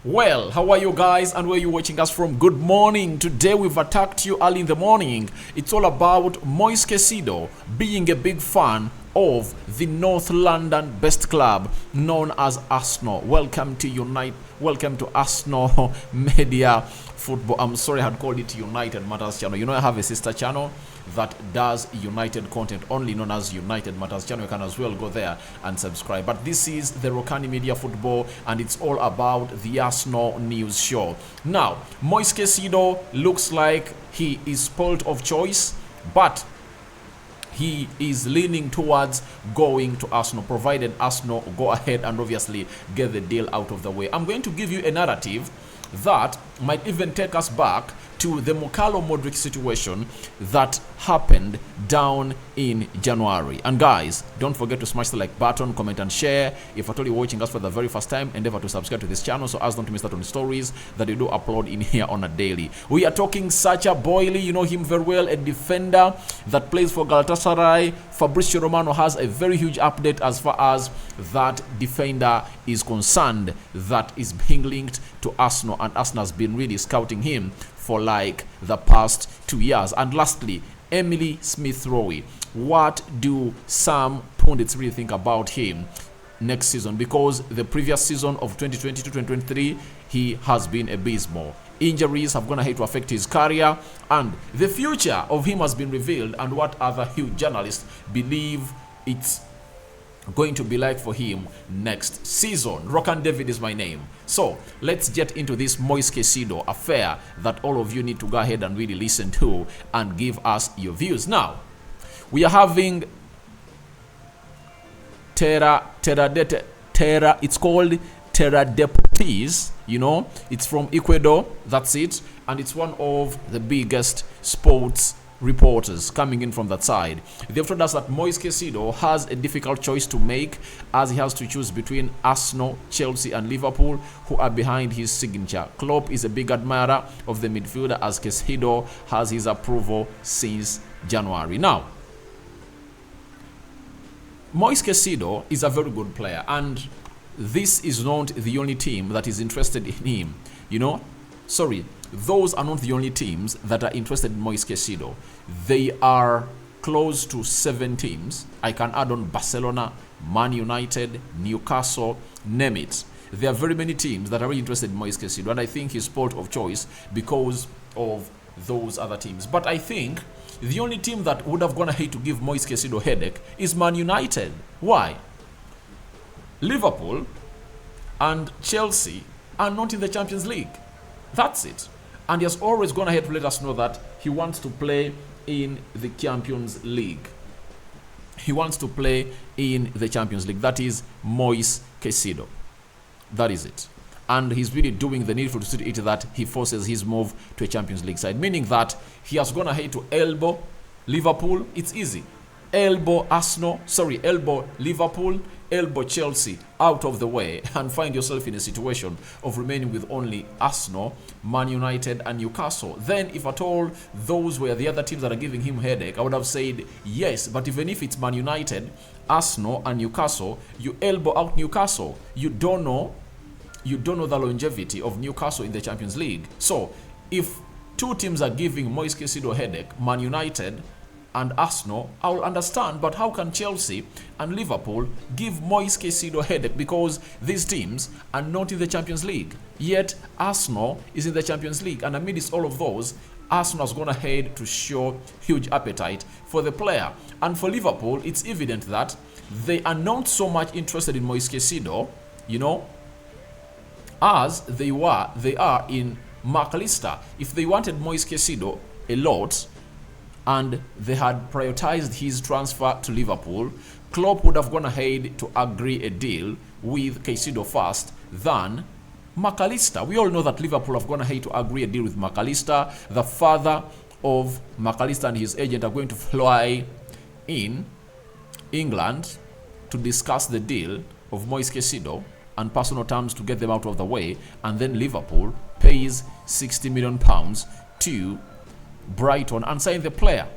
Well, how are you guys and where are you watching us from? Good morning. Today we've attacked you early in the morning. It's all about Caicedo being a big fan of the North London best club known as Arsenal. Welcome to Arsenal Media Football. I'm sorry I had called it United Matters channel. You know I have a sister channel that does United content only, known as United Matters channel. You can as well go there and subscribe. But this is the Rokani Media Football and it's all about the Arsenal news show. Now, Caicedo looks like he is spoilt of choice, but he is leaning towards going to Arsenal, provided Arsenal go ahead and obviously get the deal out of the way. I'm going to give you a narrative that might even take us back to the Mukalo Modric situation that happened down in January. And guys, don't forget to smash the like button, comment and share. If at all you're watching us for the very first time, endeavor to subscribe to this channel so as not to miss out on the stories that we do upload in here on a daily. We are talking Sacha Boey. You know him very well, a defender that plays for Galatasaray. Fabrizio Romano has a very huge update as far as that defender is concerned, that is being linked to Arsenal, and Arsenal has been really scouting him for like the past 2 years. And lastly, Emily Smith-Rowe. What do some pundits really think about him next season? Because the previous season of 2022-2023, he has been abysmal. Injuries have gone ahead to affect his career, and the future of him has been revealed, and what other huge journalists believe it's going to be like for him next season. Rokani David is my name. So let's get into this Caicedo affair that all of you need to go ahead and really listen to and give us your views. Now, we are having it's called Terra Deportes, you know, it's from Ecuador, that's it, and it's one of the biggest sports reporters coming in from that side. They've told us that Caicedo has a difficult choice to make, as he has to choose between Arsenal, Chelsea and Liverpool, who are behind his signature. Klopp is a big admirer of the midfielder, as Caicedo has his approval since January. Now, Caicedo is a very good player, and this is not the only team that is interested in him. You know, sorry, those are not the only teams that are interested in Caicedo. They are close to 7 teams. I can add on Barcelona, Man United, Newcastle, name it. There are very many teams that are really interested in Caicedo, and I think he's sport of choice because of those other teams. But I think the only team that would have gone ahead to give Caicedo headache is Man United. Why? Liverpool and Chelsea are not in the Champions League. That's it. And he has always gone ahead to let us know that he wants to play in the Champions League. He wants to play in the Champions League. That is Caicedo. That is it. And he's really doing the needful to see it that he forces his move to a Champions League side, meaning that he has gone ahead to elbow Liverpool. It's easy. Elbow Liverpool, elbow Chelsea out of the way, and find yourself in a situation of remaining with only Arsenal, Man United and Newcastle. Then if at all those were the other teams that are giving him headache, I would have said yes. But even if it's Man United, Arsenal and Newcastle, you elbow out Newcastle. You don't know the longevity of Newcastle in the Champions League. So if 2 teams are giving Caicedo headache, Man United and Arsenal, I will understand. But how can Chelsea and Liverpool give Caicedo headache? Because these teams are not in the Champions League, yet Arsenal is in the Champions League. And amidst all of those, Arsenal has gone ahead to show huge appetite for the player. And for Liverpool, it's evident that they are not so much interested in Caicedo, you know, as they are in McAllister. If they wanted Caicedo a lot, and they had prioritized his transfer to Liverpool, Klopp would have gone ahead to agree a deal with Caicedo first than McAllister. We all know that Liverpool have gone ahead to agree a deal with McAllister. The father of McAllister and his agent are going to fly in England to discuss the deal of Caicedo and personal terms to get them out of the way, and then Liverpool pays £60 million to Brighton and sign the player.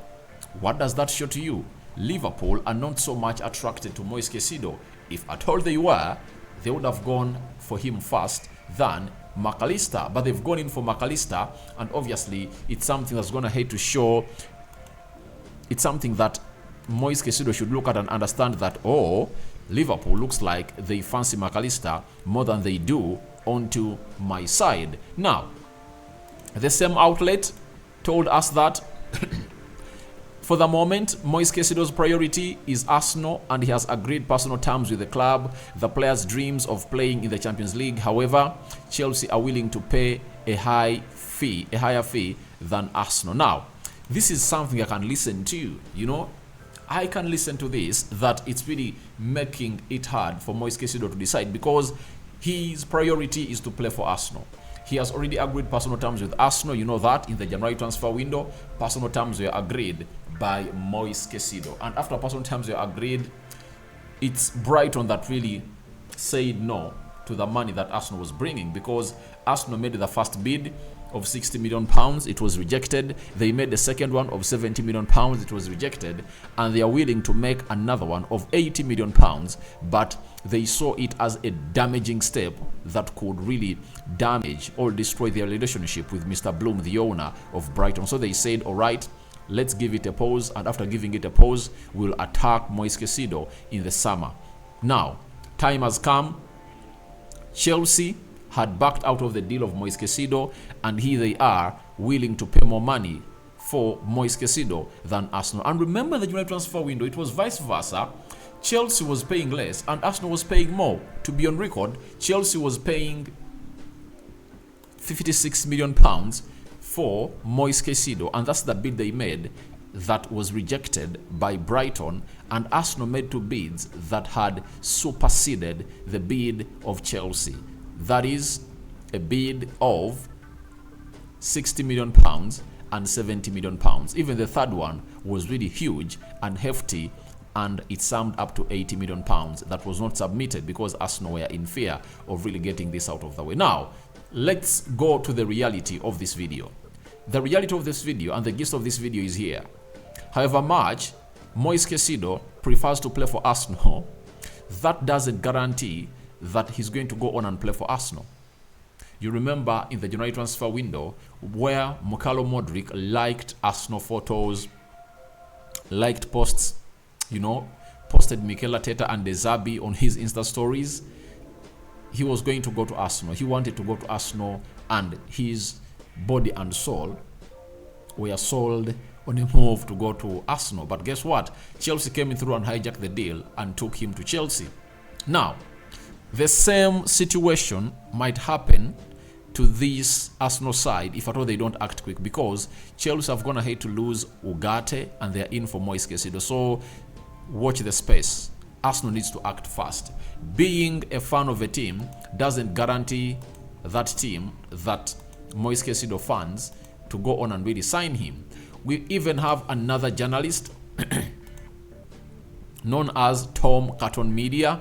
What does that show to you? Liverpool are not so much attracted to Caicedo. If at all they were, they would have gone for him first than McAllister. But they've gone in for McAllister, and obviously it's something that's going to hate to show. It's something that Moise Caicedo should look at and understand that, oh, Liverpool looks like they fancy McAllister more than they do onto my side. Now, the same outlet told us that for the moment, Moise Caicedo's priority is Arsenal, and he has agreed personal terms with the club. The player's dreams of playing in the Champions League. However, Chelsea are willing to pay a higher fee than Arsenal. Now, this is something I can listen to, you know. I can listen to this, that it's really making it hard for Moise Caicedo to decide, because his priority is to play for Arsenal. He has already agreed personal terms with Arsenal. You know that in the January transfer window, personal terms were agreed by Moise Caicedo. And after personal terms were agreed, it's Brighton that really said no to the money that Arsenal was bringing, because Arsenal made the first bid of 60 million pounds, it was rejected. They made the second one of 70 million pounds, it was rejected, and they are willing to make another one of 80 million pounds, but they saw it as a damaging step that could really damage or destroy their relationship with Mr. Bloom, the owner of Brighton. So they said, all right, let's give it a pause, and after giving it a pause, we'll attack Moise Caicedo in the summer. Now, time has come. Chelsea had backed out of the deal of Moise Caicedo, and here they are willing to pay more money for Moise Caicedo than Arsenal. And remember the January transfer window, it was vice versa. Chelsea was paying less and Arsenal was paying more. To be on record, Chelsea was paying 56 million pounds for Moise Caicedo, and that's the bid they made that was rejected by Brighton, and Arsenal made two bids that had superseded the bid of Chelsea. That is a bid of 60 million pounds and 70 million pounds. Even the third one was really huge and hefty, and it summed up to 80 million pounds that was not submitted because Arsenal were in fear of really getting this out of the way. Now, let's go to the reality of this video. The reality of this video and the gist of this video is here. However much Moise Caicedo prefers to play for Arsenal, that doesn't guarantee that he's going to go on and play for Arsenal. You remember in the January transfer window where Mykhailo Mudryk liked Arsenal photos, liked posts, you know, posted Mikel Arteta and De Zerbi on his Insta stories. He was going to go to Arsenal. He wanted to go to Arsenal, and his body and soul were sold on a move to go to Arsenal. But guess what? Chelsea came in through and hijacked the deal and took him to Chelsea. Now, the same situation might happen to this Arsenal side if at all they don't act quick, because Chelsea have gone ahead to lose Ugarte and they're in for Moise Caicedo. So watch the space. Arsenal needs to act fast. Being a fan of a team doesn't guarantee that team, that Moise Caicedo fans, to go on and really sign him. We even have another journalist known as Tom Carton Media.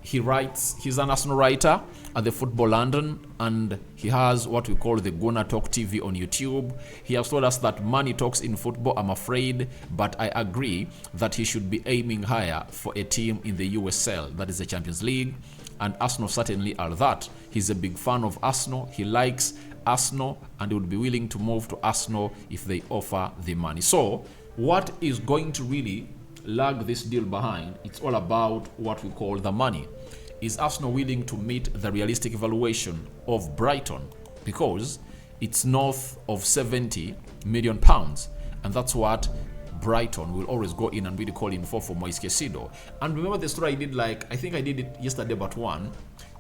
He writes, he's an Arsenal writer at the Football London, and he has what we call the Gonna Talk TV on YouTube. He has told us that money talks in football, I'm afraid, but I agree that he should be aiming higher for a team in the USL, that is the Champions League, and Arsenal certainly are that. He's a big fan of Arsenal. He likes Arsenal, and he would be willing to move to Arsenal if they offer the money. So what is going to really lag this deal behind? It's all about what we call the money. Is Arsenal willing to meet the realistic valuation of Brighton? Because it's north of 70 million pounds, and that's what Brighton will always go in and really call in for Moise Caicedo. And remember the story I did, like I think I did it yesterday but one.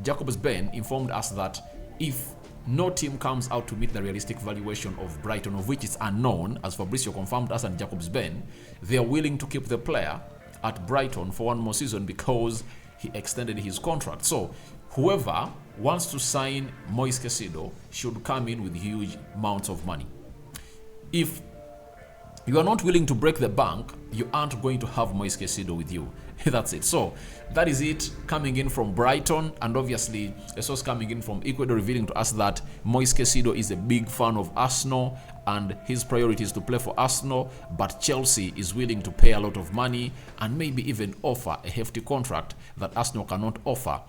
Jacobs Ben informed us that if no team comes out to meet the realistic valuation of Brighton, of which is unknown, as Fabrizio confirmed us and Jacobs Ben, they are willing to keep the player at Brighton for one more season because he extended his contract. So whoever wants to sign Moise Caicedo should come in with huge amounts of money. If you are not willing to break the bank, you aren't going to have Moise Caicedo with you. That's it. So that is it coming in from Brighton, and obviously a source coming in from Ecuador revealing to us that Moise Caicedo is a big fan of Arsenal and his priority is to play for Arsenal, but Chelsea is willing to pay a lot of money and maybe even offer a hefty contract that Arsenal cannot offer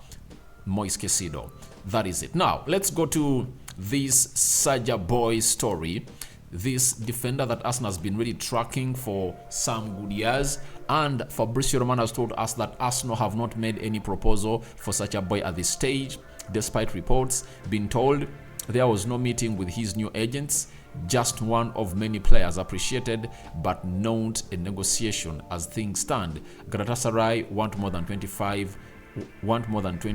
Moise Caicedo. that is it. Now, let's go to this Sacha Boey story. This defender that Arsenal has been really tracking for some good years, and Fabrizio Romano has told us that Arsenal have not made any proposal for Sacha Boey at this stage, despite reports being told there was no meeting with his new agents, just one of many players appreciated, but not a negotiation as things stand. Galatasaray want more than 20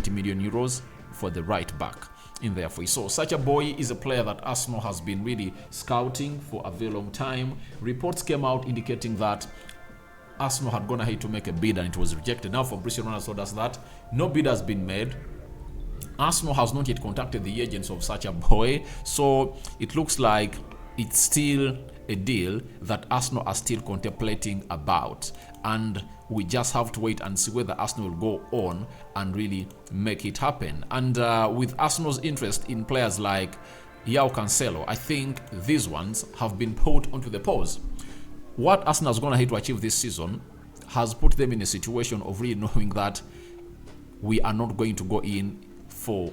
million euros for the right back in their fee. So Sacha Boey is a player that Arsenal has been really scouting for a very long time. Reports came out indicating that Arsenal had gone ahead to make a bid and it was rejected. Now Fabrizio Romano told us that no bid has been made. Arsenal has not yet contacted the agents of Sacha Boey, so it looks like it's still a deal that Arsenal are still contemplating about, and we just have to wait and see whether Arsenal will go on and really make it happen. And with Arsenal's interest in players like Caicedo, I think these ones have been put onto the pause. What Arsenal is going to have to achieve this season has put them in a situation of really knowing that we are not going to go in for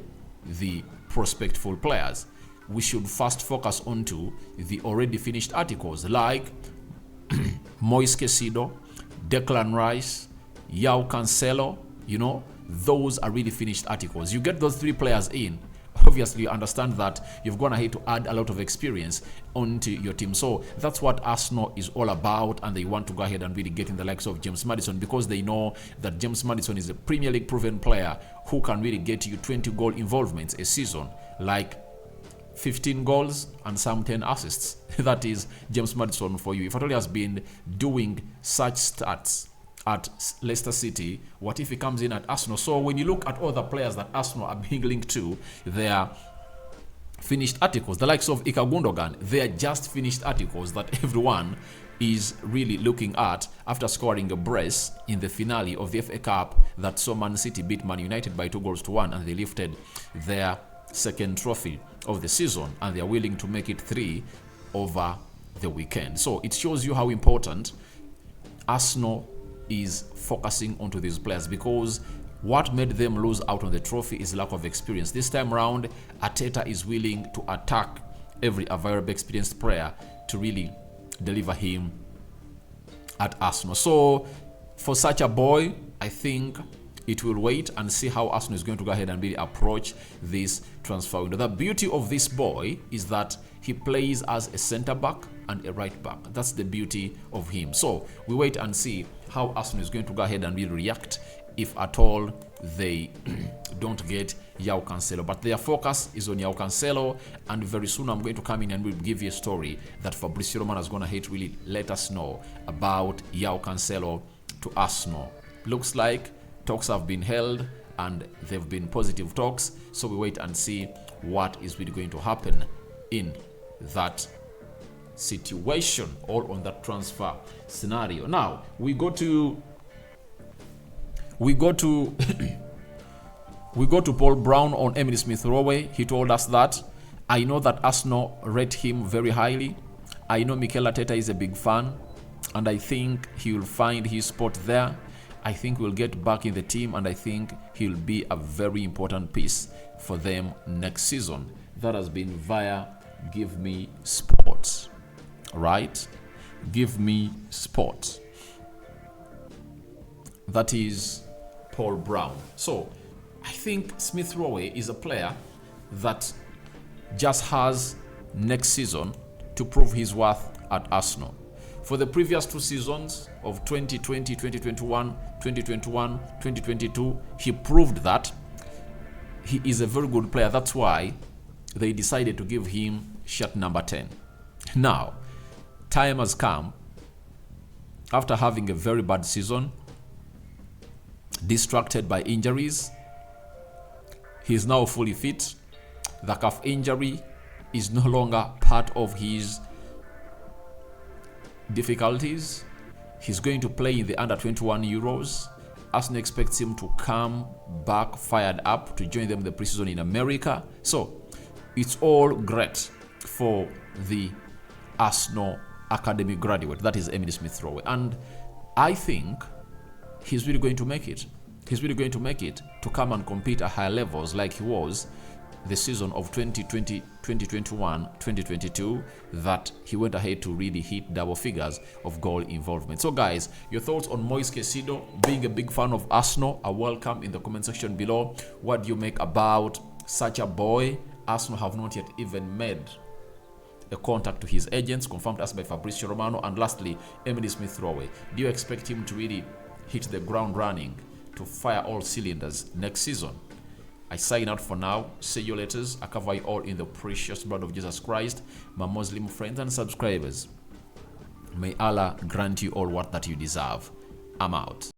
the prospectful players. We should first focus onto the already finished articles like Caicedo, Declan Rice, Caicedo. Those are really finished articles. You get those three players in, obviously you understand that you've gone ahead to add a lot of experience onto your team. So that's what Arsenal is all about, and they want to go ahead and really get in the likes of James Maddison, because they know that James Maddison is a Premier League proven player who can really get you 20 goal involvements a season, like 15 goals and some 10 assists. That is James Maddison for you. If at all he has been doing such stats at Leicester City, what if he comes in at Arsenal? So when you look at all the players that Arsenal are being linked to, they are finished articles. The likes of Gundogan, they are just finished articles that everyone is really looking at after scoring a brace in the finale of the FA Cup that saw Man City beat Man United by 2-1, and they lifted their second trophy of the season, and they are willing to make it 3 over the weekend. So it shows you how important Arsenal is focusing onto these players, because what made them lose out on the trophy is lack of experience. This time around, Arteta is willing to attack every available experienced player to really deliver him at Arsenal. So for Sacha Boey, I think it will wait and see how Arsenal is going to go ahead and really approach this transfer window. The beauty of this boy is that he plays as a centre back and a right back. That's the beauty of him. So we wait and see how Arsenal is going to go ahead and really react if at all they don't get Caicedo. But their focus is on Caicedo, and very soon I'm going to come in and we'll give you a story that Fabrizio Romano is going to really let us know about Caicedo to Arsenal. Looks like talks have been held and they've been positive talks, so we wait and see what is really going to happen in that situation or on that transfer scenario. Now we go to Paul Brown on Emily Smith Rowe. He told us that, I know that Arsenal rate him very highly. I know Mikel Arteta is a big fan, and I think he will find his spot there. I think we'll get back in the team, and I think he'll be a very important piece for them next season. That has been via Give Me Sports. Right? Give Me Sports. That is Paul Brown. So I think Smith Rowe is a player that just has next season to prove his worth at Arsenal. For the previous 2 seasons of 2020, 2021, 2022, he proved that he is a very good player. That's why they decided to give him shirt number 10. Now, time has come. After having a very bad season, distracted by injuries, he is now fully fit. The calf injury is no longer part of his difficulties. He's going to play in the under-21 Euros. Arsenal expects him to come back fired up to join them in the preseason in America. So it's all great for the Arsenal Academy graduate. That is Emily Smith Rowe. And I think he's really going to make it. he's really going to make it to come and compete at higher levels like he was the season of 2020, 2021, 2022, that he went ahead to really hit double figures of goal involvement. So guys, your thoughts on Moise Caicedo? Being a big fan of Arsenal are welcome in the comment section below. What do you make about Sacha Boey? Arsenal have not yet even made a contact to his agents, confirmed us by Fabrizio Romano. And lastly, Emily Smith Rowe. Do you expect him to really hit the ground running, to fire all cylinders next season? I sign out for now. See you later. I cover you all in the precious blood of Jesus Christ. My Muslim friends and subscribers, may Allah grant you all what that you deserve. I'm out.